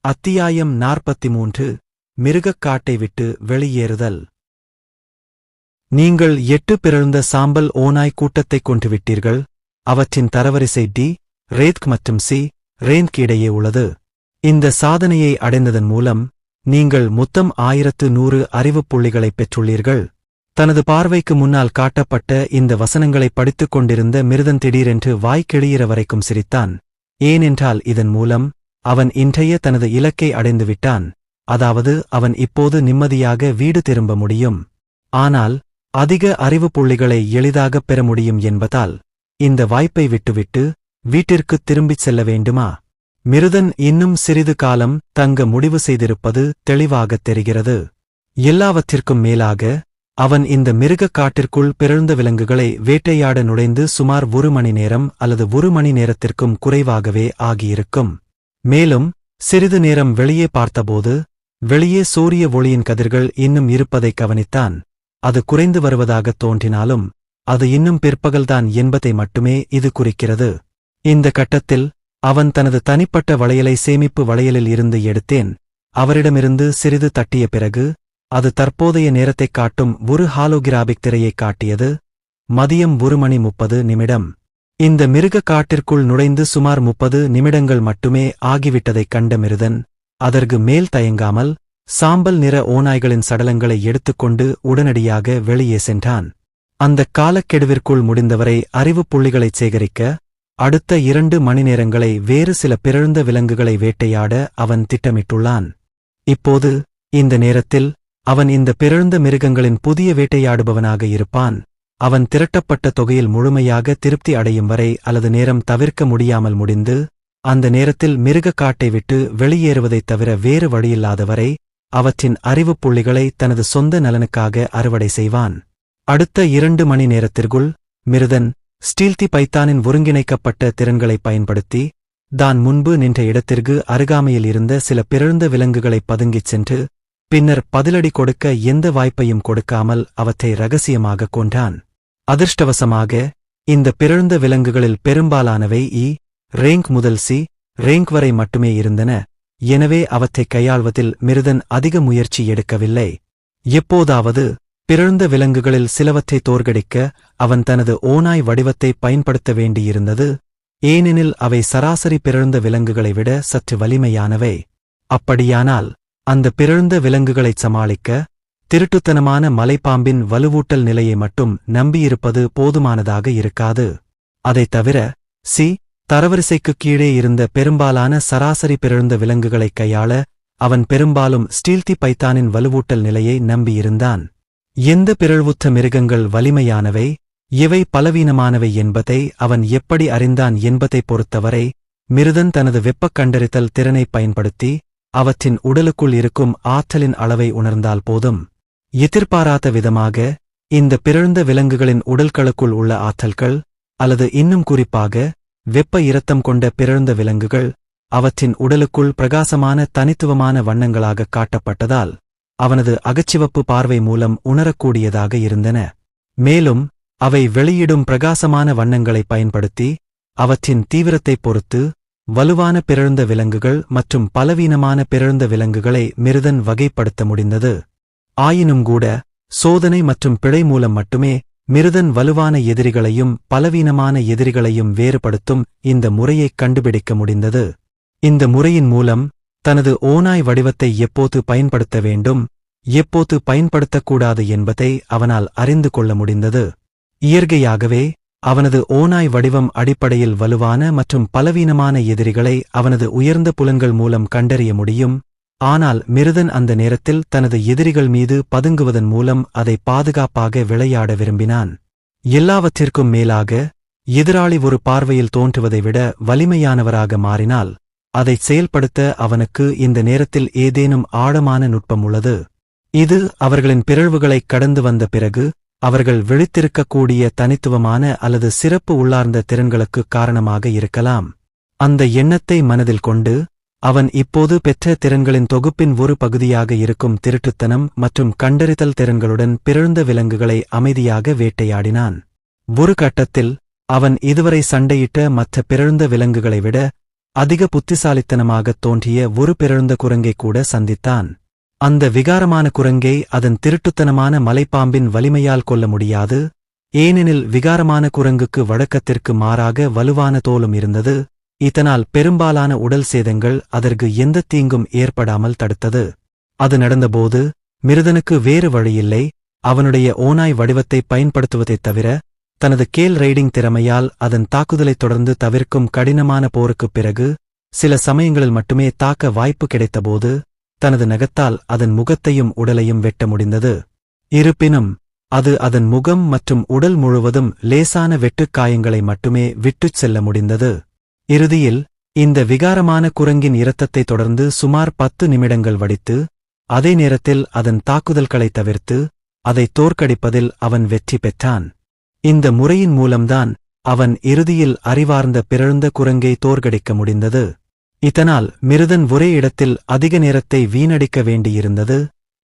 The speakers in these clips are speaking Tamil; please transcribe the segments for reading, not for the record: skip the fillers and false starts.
அத்தியாயம் 43 மிருகக்காட்டை விட்டு வெளியேறுதல். நீங்கள் 8 பிறழ்ந்த சாம்பல் ஓநாய் கூட்டத்தைக் கொன்றுவிட்டீர்கள். அவற்றின் தரவரிசை டி, ரேத்க் மற்றும் சி, ரேந்த்க் இடையே உள்ளது. இந்த சாதனையை அடைந்ததன் மூலம் நீங்கள் மொத்தம் 1100 அறிவுப் புள்ளிகளைப் பெற்றுள்ளீர்கள். தனது பார்வைக்கு முன்னால் காட்டப்பட்ட இந்த வசனங்களைப் படித்துக் கொண்டிருந்த மிருதன் திடீரென்று வாய் கிழியிற வரைக்கும் சிரித்தான். ஏனென்றால் இதன் மூலம் அவன் இன்றைய தனது இலக்கை அடைந்துவிட்டான். அதாவது அவன் இப்போது நிம்மதியாக வீடு திரும்ப முடியும். ஆனால் அதிக அறிவுப் புள்ளிகளை எளிதாகப் பெற முடியும் என்பதால் இந்த வாய்ப்பை விட்டுவிட்டு வீட்டிற்குத் திரும்பிச் செல்ல வேண்டுமா? மிருதன் இன்னும் சிறிது காலம் தங்க முடிவு செய்திருப்பது தெளிவாகத் தெரிகிறது. எல்லாவற்றிற்கும் மேலாக அவன் இந்த மிருகக் காட்டிற்குள் பிறழ்ந்த விலங்குகளை வேட்டையாட நுழைந்து சுமார் 1 மணி நேரம் அல்லது 1 மணி நேரத்திற்கும் குறைவாகவே ஆகியிருக்கும். மேலும் சிறிது நேரம் வெளியே பார்த்தபோது வெளியே சூரிய ஒளியின் கதிர்கள் இன்னும் இருப்பதைக் கவனித்தான். அது குறைந்து வருவதாகத் தோன்றினாலும் அது இன்னும் பிற்பகல்தான் என்பதை மட்டுமே இது குறிக்கிறது. இந்த கட்டத்தில் அவன் தனது தனிப்பட்ட வளையலை சேமிப்பு வளையலில் இருந்து எடுத்தேன். அவரிடமிருந்து சிறிது தட்டிய பிறகு அது தற்போதைய நேரத்தைக் காட்டும் ஒரு ஹாலோகிராபிக் திரையைக் காட்டியது. மதியம் 1:30. இந்த மிருகக் காட்டிற்குள் நுழைந்து சுமார் 30 நிமிடங்கள் மட்டுமே ஆகிவிட்டதைக் கண்ட மிருதன் அதற்கு மேல் தயங்காமல் சாம்பல் நிற ஓநாய்களின் சடலங்களை எடுத்துக்கொண்டு உடனடியாக வெளியே சென்றான். அந்தக் காலக்கெடுவிற்குள் முடிந்தவரை அறிவுப் புள்ளிகளைச் சேகரிக்க அடுத்த 2 மணி நேரங்களை வேறு சில பிறழ்ந்த விலங்குகளை வேட்டையாட அவன் திட்டமிட்டுள்ளான். இப்போது இந்த நேரத்தில் அவன் இந்த பிறழ்ந்த மிருகங்களின் புதிய வேட்டையாடுபவனாக இருப்பான். அவன் திரட்டப்பட்ட தொகையில் முழுமையாக திருப்தி அடையும் வரை அல்லது நேரம் தவிர்க்க முடியாமல் முடிந்து அந்த நேரத்தில் மிருகக் காட்டை விட்டு வெளியேறுவதைத் தவிர வேறு வழியில்லாதவரை அவற்றின் அறிவுப் புள்ளிகளை தனது சொந்த நலனுக்காக அறுவடை செய்வான். அடுத்த 2 மணி நேரத்திற்குள் மிருதன் ஸ்டீல்தி பைத்தானின் ஒருங்கிணைக்கப்பட்ட திறன்களைப் பயன்படுத்தி தான் முன்பு நின்ற இடத்திற்கு அருகாமையில் இருந்த சில பிறழ்ந்த விலங்குகளைப் பதுங்கிச் சென்று பின்னர் பதிலடி கொடுக்க எந்த வாய்ப்பையும் கொடுக்காமல் அவற்றை இரகசியமாக கொன்றான். அதிர்ஷ்டவசமாக இந்த பிறழ்ந்த விலங்குகளில் பெரும்பாலானவை இ, ரேங்க் முதல் சி, ரேங்க் வரை மட்டுமே இருந்தன. எனவே அவற்றைக் கையாள்வதில் மிருதன் அதிக முயற்சி எடுக்கவில்லை. எப்போதாவது பிறழ்ந்த விலங்குகளில் சிலவற்றை தோற்கடிக்க அவன் தனது ஓநாய் வடிவத்தை பயன்படுத்த வேண்டியிருந்தது. ஏனெனில் அவை சராசரி பிறழ்ந்த விலங்குகளை விட சற்று வலிமையானவை. அப்படியானால் அந்த பிறழ்ந்த விலங்குகளைச் சமாளிக்க திருட்டுத்தனமான மலைப்பாம்பின் வலுவூட்டல் நிலையை மட்டும் நம்பியிருப்பது போதுமானதாக இருக்காது. அதைத் தவிர சி தரவரிசைக்குக் கீழே இருந்த பெரும்பாலான சராசரி பிறழ்ந்த விலங்குகளைக் கையாள அவன் பெரும்பாலும் ஸ்டீல்தி பைத்தானின் வலுவூட்டல் நிலையை நம்பியிருந்தான். எந்த பிறழ்வுற்ற மிருகங்கள் வலிமையானவை, எவை பலவீனமானவை என்பதை அவன் எப்படி அறிந்தான் என்பதைப் பொறுத்தவரை மிருதன் தனது வெப்பக் கண்டறிதல் திறனைப் பயன்படுத்தி அவற்றின் உடலுக்குள் இருக்கும் ஆற்றலின் அளவை உணர்ந்தால் போதும். எதிர்பாராத விதமாக இந்த பிறழ்ந்த விலங்குகளின் உடல்களுக்குள் உள்ள ஆற்றல்கள், அல்லது இன்னும் குறிப்பாக வெப்ப இரத்தம் கொண்ட பிறழ்ந்த விலங்குகள் அவற்றின் உடலுக்குள் பிரகாசமான தனித்துவமான வண்ணங்களாகக் காட்டப்பட்டதால் அவனது அகச்சிவப்பு பார்வை மூலம் உணரக்கூடியதாக இருந்தன. மேலும் அவை வெளியிடும் பிரகாசமான வண்ணங்களைப் பயன்படுத்தி அவற்றின் தீவிரத்தைப் பொறுத்து வலுவான பிறழ்ந்த விலங்குகள் மற்றும் பலவீனமான பிறழ்ந்த விலங்குகளை மிருதன் வகைப்படுத்த முடிந்தது. ஆயினும்கூட சோதனை மற்றும் பிழை மூலம் மட்டுமே மிருதன் வலுவான எதிரிகளையும் பலவீனமான எதிரிகளையும் வேறுபடுத்தும் இந்த முறையைக் கண்டுபிடிக்க முடிந்தது. இந்த முறையின் மூலம் தனது ஓநாய் வடிவத்தை எப்போது பயன்படுத்த வேண்டும், எப்போது பயன்படுத்தக்கூடாது என்பதை அவனால் அறிந்து கொள்ள முடிந்தது. இயற்கையாகவே அவனது ஓநாய் வடிவம் அடிப்படையில் வலுவான மற்றும் பலவீனமான எதிரிகளை அவனது உயர்ந்த புலன்கள் மூலம் கண்டறிய முடியும். ஆனால் மிருதன் அந்த நேரத்தில் தனது எதிரிகள் மீது பதுங்குவதன் மூலம் அதை பாதுகாப்பாக விளையாட விரும்பினான். எல்லாவற்றிற்கும் மேலாக எதிராளி ஒரு பார்வையில் தோன்றுவதை விட வலிமையானவராக மாறினால் அதைச் செயல்படுத்த அவனுக்கு இந்த நேரத்தில் ஏதேனும் ஆழமான நுட்பம் உள்ளது. இது அவர்களின் பிறழ்வுகளைக் கடந்து வந்த பிறகு அவர்கள் விழித்திருக்கக்கூடிய தனித்துவமான அல்லது சிறப்பு உள்ளார்ந்த திறன்களுக்குக் காரணமாக இருக்கலாம். அந்த எண்ணத்தை மனதில் கொண்டு அவன் இப்போது பெற்ற திறன்களின் தொகுப்பின் ஒரு பகுதியாக இருக்கும் திருட்டுத்தனம் மற்றும் கண்டறிதல் திறன்களுடன் பிறழ்ந்த விலங்குகளை அமைதியாக வேட்டையாடினான். ஒரு கட்டத்தில் அவன் இதுவரை சண்டையிட்ட மற்ற பிறழ்ந்த விலங்குகளை விட அதிக புத்திசாலித்தனமாகத் தோன்றிய ஒரு பிறழ்ந்த குரங்கை கூட சந்தித்தான். அந்த விகாரமான குரங்கை அதன் திருட்டுத்தனமான மலைப்பாம்பின் வலிமையால் கொல்ல முடியாது. ஏனெனில் விகாரமான குரங்குக்கு வழக்கத்திற்கு மாறாக வலுவான தோலும் இருந்தது. இதனால் பெரும்பாலான உடல் சேதங்கள் அதற்கு எந்த தீங்கும் ஏற்படாமல் தடுத்தது. அது நடந்தபோது மிருதனுக்கு வேறு வழியில்லை. அவனுடைய ஓநாய் வடிவத்தை பயன்படுத்துவதைத் தவிர தனது கேல் ரைடிங் திறமையால் அதன் தாக்குதலைத் தொடர்ந்து தவிர்க்கும் கடினமான போருக்குப் பிறகு சில சமயங்களில் மட்டுமே தாக்க வாய்ப்பு கிடைத்தபோது தனது நகத்தால் அதன் முகத்தையும் உடலையும் வெட்ட முடிந்தது. இருப்பினும் அது அதன் முகம் மற்றும் உடல் முழுவதும் லேசான வெட்டுக்காயங்களை மட்டுமே விட்டுச் செல்ல முடிந்தது. இறுதியில் இந்த விகாரமான குரங்கின் இரத்தத்தைத் தொடர்ந்து சுமார் 10 நிமிடங்கள் வடித்து அதே நேரத்தில் அதன் தாக்குதல்களைத் தவிர்த்து அதை தோற்கடிப்பதில் அவன் வெற்றி பெற்றான். இந்த முறையின் மூலம்தான் அவன் இறுதியில் அறிவார்ந்த பிறழ்ந்த குரங்கை தோற்கடிக்க முடிந்தது. இதனால் மிருதன் ஒரே இடத்தில் அதிக நேரத்தை வீணடிக்க வேண்டியிருந்தது.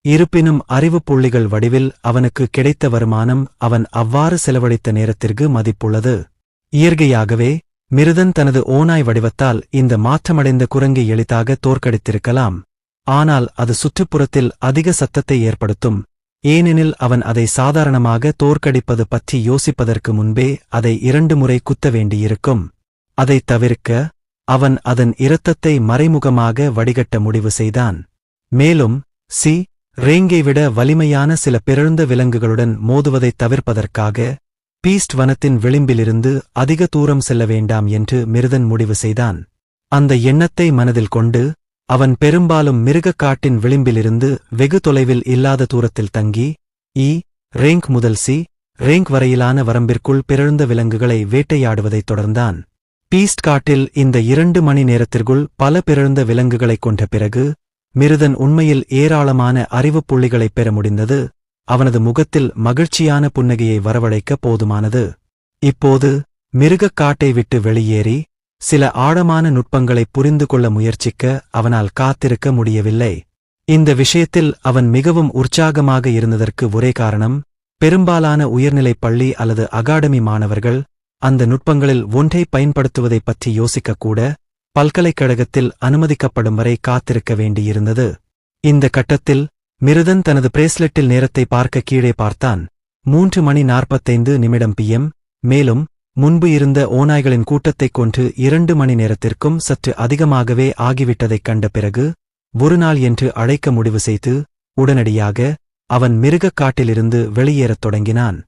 இருப்பினும் அறிவுப் புள்ளிகள் வடிவில் அவனுக்கு கிடைத்த வருமானம் அவன் அவ்வாறு செலவழித்த நேரத்திற்கு மதிப்புள்ளது. இயற்கையாகவே மிருதன் தனது ஓநாய் வடிவத்தால் இந்த மாற்றமடைந்த குரங்கை எளிதாக தோற்கடித்திருக்கலாம். ஆனால் அது சுற்றுப்புறத்தில் அதிக சத்தத்தை ஏற்படுத்தும். ஏனெனில் அவன் அதை சாதாரணமாக தோற்கடிப்பது பற்றி யோசிப்பதற்கு முன்பே அதை 2 முறை குத்த வேண்டியிருக்கும். அதைத் தவிர்க்க அவன் அதன் இரத்தத்தை மறைமுகமாக வடிகட்ட முடிவு செய்தான். மேலும் ரேங்கை விட வலிமையான சில பிறழ்ந்த விலங்குகளுடன் மோதுவதைத் தவிர்ப்பதற்காக பீஸ்ட் வனத்தின் விளிம்பிலிருந்து அதிக தூரம் செல்ல வேண்டாம் என்று மிருதன் முடிவு செய்தான். அந்த எண்ணத்தை மனதில் கொண்டு அவன் பெரும்பாலும் மிருகக்காட்டின் விளிம்பிலிருந்து வெகு தொலைவில் இல்லாத தூரத்தில் தங்கி ரேங்க் முதல் ரேங்க் வரையிலான வரம்பிற்குள் பிறழ்ந்த விலங்குகளை வேட்டையாடுவதைத் தொடர்ந்தான். பீஸ்ட் காட்டில் இந்த 2 மணி நேரத்திற்குள் பல பிறழ்ந்த விலங்குகளைக் கொண்ட பிறகு மிருதன் உண்மையில் ஏராளமான அறிவுப் புள்ளிகளைப் பெற முடிந்தது. அவனது முகத்தில் மகிழ்ச்சியான புன்னகையை வரவழைக்க போதுமானது. இப்போது மிருகக் காட்டை விட்டு வெளியேறி சில ஆழமான நுட்பங்களைப் புரிந்து கொள்ள முயற்சிக்க அவனால் காத்திருக்க முடியவில்லை. இந்த விஷயத்தில் அவன் மிகவும் உற்சாகமாக இருந்ததற்கு ஒரே காரணம், பெரும்பாலான உயர்நிலைப் பள்ளி அல்லது அகாடமி மாணவர்கள் அந்த நுட்பங்களில் ஒன்றை பயன்படுத்துவதைப் பற்றி யோசிக்கக்கூட பல்கலைக்கழகத்தில் அனுமதிக்கப்படும் வரை காத்திருக்க வேண்டியிருந்தது. இந்த கட்டத்தில் மிருதன் தனது பிரேஸ்லெட்டில் நேரத்தை பார்க்க கீழே பார்த்தான். 3:45 PM. மேலும் முன்பு இருந்த ஓநாய்களின் கூட்டத்தைக் கொன்று 2 மணி நேரத்திற்கும் சற்று அதிகமாகவே ஆகிவிட்டதைக் கண்ட பிறகு ஒரு நாள் என்று அழைக்க முடிவு செய்து உடனடியாக அவன் மிருகக் காட்டிலிருந்து வெளியேறத் தொடங்கினான்.